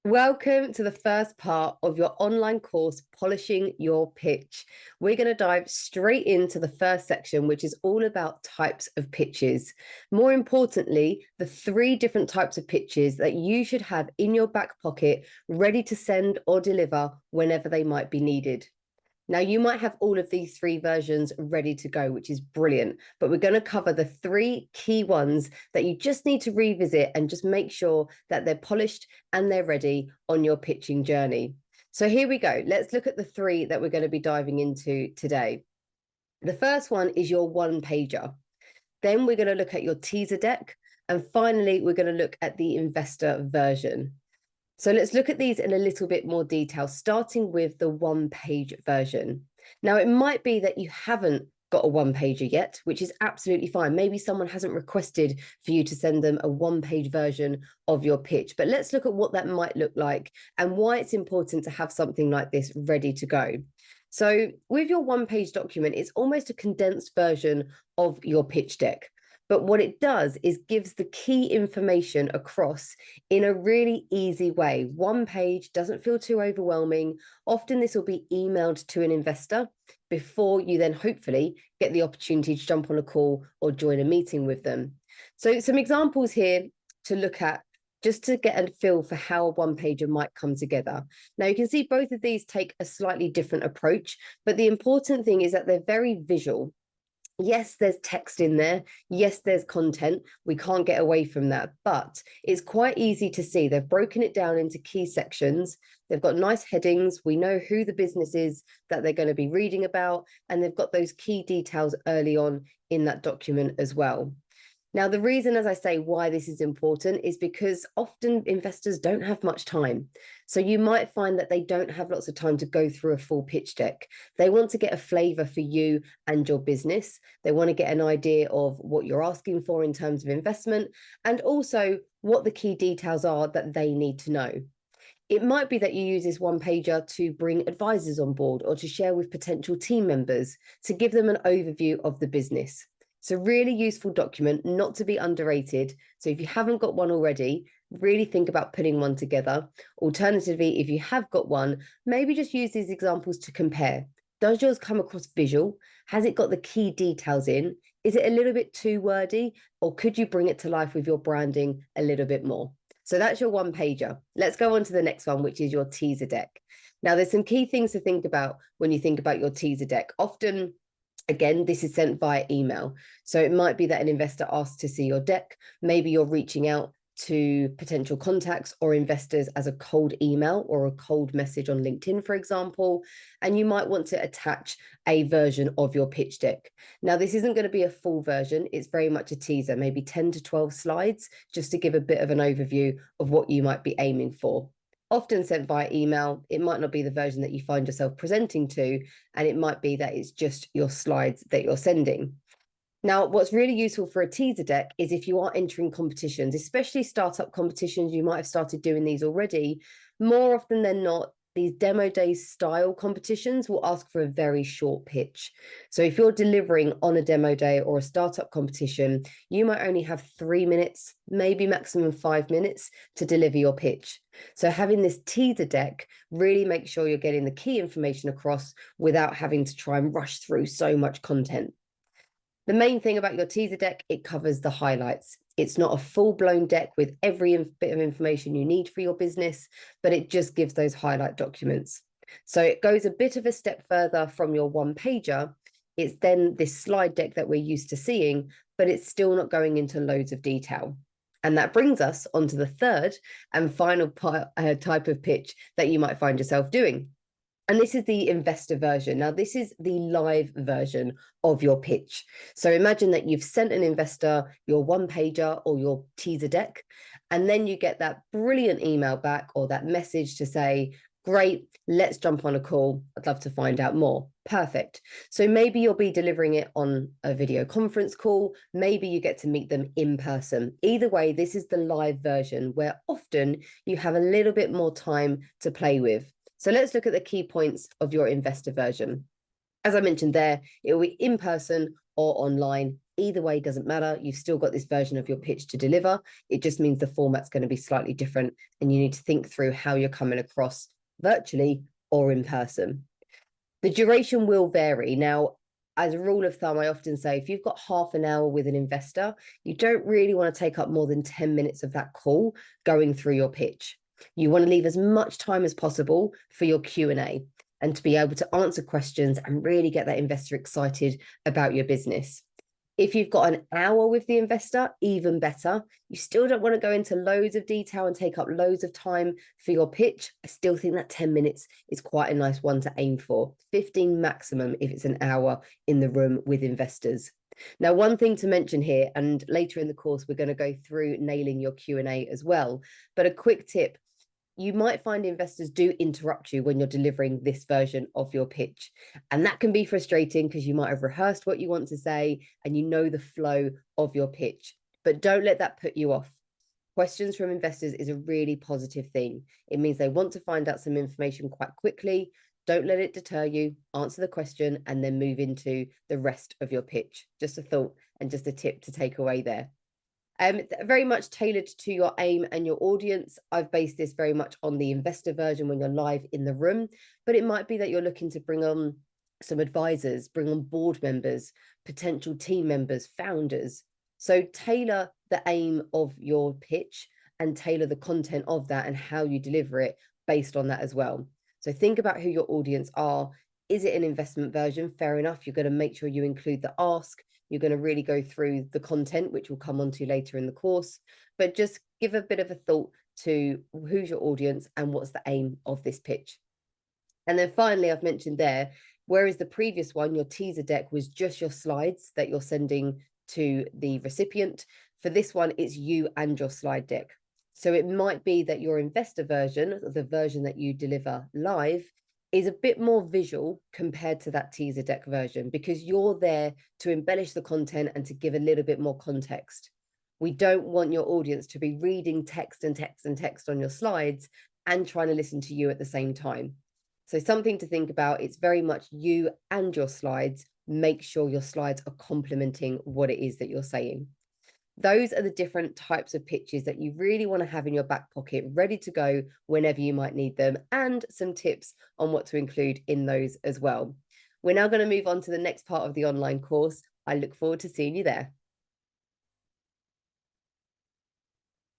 Welcome to the first part of your online course, Polishing Your Pitch. We're going to dive straight into the first section, which is all about types of pitches. More importantly, the 3 different types of pitches that you should have in your back pocket, ready to send or deliver whenever they might be needed. Now, you might have all of these 3 versions ready to go, which is brilliant, but we're going to cover the 3 key ones that you just need to revisit and just make sure that they're polished and they're ready on your pitching journey. So here we go. Let's look at the 3 that we're going to be diving into today. The first one is your one-pager. Then we're going to look at your teaser deck. And finally, we're going to look at the investor version. So let's look at these in a little bit more detail, starting with the one-page version. Now, it might be that you haven't got a one-pager yet, which is absolutely fine. Maybe someone hasn't requested for you to send them a one-page version of your pitch, but let's look at what that might look like and why it's important to have something like this ready to go. So with your one-page document, it's almost a condensed version of your pitch deck. But what it does is gives the key information across in a really easy way. One page doesn't feel too overwhelming. Often this will be emailed to an investor before you then hopefully get the opportunity to jump on a call or join a meeting with them. So some examples here to look at just to get a feel for how a one-pager might come together. Now, you can see both of these take a slightly different approach, but the important thing is that they're very visual. Yes, there's text in there. Yes, there's content. We can't get away from that, but it's quite easy to see. They've broken it down into key sections. They've got nice headings. We know who the business is that they're going to be reading about, and they've got those key details early on in that document as well. Now, the reason, as I say, why this is important is because often investors don't have much time. So you might find that they don't have lots of time to go through a full pitch deck. They want to get a flavor for you and your business. They want to get an idea of what you're asking for in terms of investment and also what the key details are that they need to know. It might be that you use this one pager to bring advisors on board or to share with potential team members to give them an overview of the business. It's a really useful document, not to be underrated. So if you haven't got one already, really think about putting one together. Alternatively, if you have got one, maybe just use these examples to compare. Does yours come across visual? Has it got the key details in? Is it a little bit too wordy? Or could you bring it to life with your branding a little bit more? So that's your one pager. Let's go on to the next one, which is your teaser deck. Now, there's some key things to think about when you think about your teaser deck. Often, again, this is sent via email. So it might be that an investor asks to see your deck. Maybe you're reaching out to potential contacts or investors as a cold email or a cold message on LinkedIn, for example, and you might want to attach a version of your pitch deck. Now, this isn't going to be a full version. It's very much a teaser, maybe 10 to 12 slides, just to give a bit of an overview of what you might be aiming for. Often sent via email. It might not be the version that you find yourself presenting to, and it might be that it's just your slides that you're sending. Now, what's really useful for a teaser deck is if you are entering competitions, especially startup competitions, you might have started doing these already. More often than not, these demo day style competitions will ask for a very short pitch. So if you're delivering on a demo day or a startup competition, you might only have 3 minutes, maybe maximum 5 minutes to deliver your pitch. So having this teaser deck really makes sure you're getting the key information across without having to try and rush through so much content. The main thing about your teaser deck, it covers the highlights. It's not a full-blown deck with every bit of information you need for your business, but it just gives those highlight documents. So it goes a bit of a step further from your one pager. It's then this slide deck that we're used to seeing, but it's still not going into loads of detail. And that brings us onto the third and final type of pitch that you might find yourself doing. And this is the investor version. Now, this is the live version of your pitch. So imagine that you've sent an investor your one pager or your teaser deck, and then you get that brilliant email back or that message to say, great, let's jump on a call. I'd love to find out more. Perfect. So maybe you'll be delivering it on a video conference call. Maybe you get to meet them in person. Either way, this is the live version where often you have a little bit more time to play with. So let's look at the key points of your investor version. As I mentioned there, it will be in person or online. Either way doesn't matter. You've still got this version of your pitch to deliver. It just means the format's going to be slightly different, and you need to think through how you're coming across virtually or in person. The duration will vary. Now, as a rule of thumb, I often say if you've got half an hour with an investor, you don't really want to take up more than 10 minutes of that call going through your pitch. You want to leave as much time as possible for your Q&A and to be able to answer questions and really get that investor excited about your business. If you've got an hour with the investor, even better. You still don't want to go into loads of detail and take up loads of time for your pitch. I still think that 10 minutes is quite a nice one to aim for. 15 maximum if it's an hour in the room with investors. Now, one thing to mention here, and later in the course, we're going to go through nailing your Q&A as well, but a quick tip. You might find investors do interrupt you when you're delivering this version of your pitch. And that can be frustrating because you might have rehearsed what you want to say and you know the flow of your pitch. But don't let that put you off. Questions from investors is a really positive thing. It means they want to find out some information quite quickly. Don't let it deter you. Answer the question and then move into the rest of your pitch. Just a thought and just a tip to take away there. Very much tailored to your aim and your audience. I've based this very much on the investor version when you're live in the room, but it might be that you're looking to bring on some advisors, bring on board members, potential team members, founders. So tailor the aim of your pitch and tailor the content of that and how you deliver it based on that as well. So think about who your audience are. Is it an investment version? Fair enough. You're going to make sure you include the ask. You're going to really go through the content, which we'll come on to later in the course, but just give a bit of a thought to who's your audience and what's the aim of this pitch. And then finally, I've mentioned there, whereas the previous one, your teaser deck was just your slides that you're sending to the recipient. For this one, it's you and your slide deck. So it might be that your investor version, the version that you deliver live, is a bit more visual compared to that teaser deck version because you're there to embellish the content and to give a little bit more context. We don't want your audience to be reading text and text and text on your slides and trying to listen to you at the same time. So something to think about, it's very much you and your slides. Make sure your slides are complementing what it is that you're saying. Those are the different types of pitches that you really want to have in your back pocket, ready to go whenever you might need them, and some tips on what to include in those as well. We're now going to move on to the next part of the online course. I look forward to seeing you there.